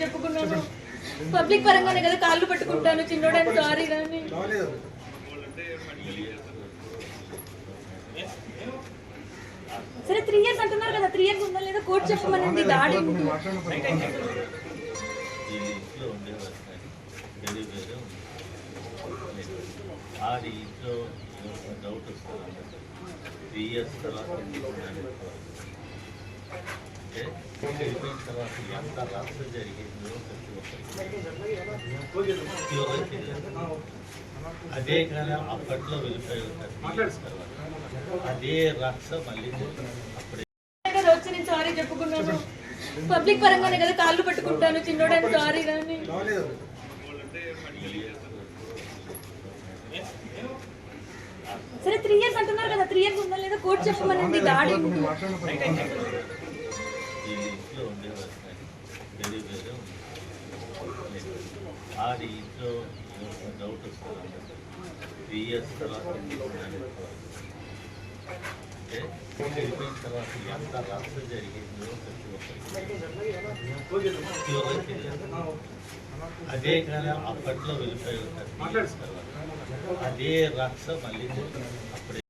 చెప్పుకున్నాను. పబ్లిక్ పరంగానే కదా కాళ్ళు పట్టుకుంటాను చిన్నోడని సారీ కానీ సరే 3 years అంటున్నారు కదా 3 years ఉందా లేదా కోర్టు చెప్పమనండి. దాడి ఆడి ఇంట్లో డౌట్ వస్తుంది 3 years తర్వాత వెళ్ళిపోయిన తర్వాత ఎంత రక్ష జరిగిందో అదే కానీ అప్పట్లో వెళ్ళిపోయి ఉంటారు తర్వాత అదే రక్ష మళ్ళీ అప్పుడే వచ్చి నేను సారీ చెప్పుకున్నాను. పబ్లిక్ పరంగానే కదా కాళ్ళు పట్టుకుంటాను చిన్నోడని సారీ కానీ సరే 3 years అంటున్నారు కదా 3 years ఉందా లేదా కోర్టు చెప్పమనండి. దాడి ఇంట్లో ఉండేవారు కానీ వేరే ఆడి ఇంట్లో డౌట్ వస్తుంది 3 years తర్వాత వెళ్ళిపోయిన తర్వాత ఎంత రక్ష జరిగిందో అదే కానీ అప్పట్లో వెళ్ళిపోయి ఉంటారు తర్వాత అదే రక్ష మళ్ళీ అప్పుడే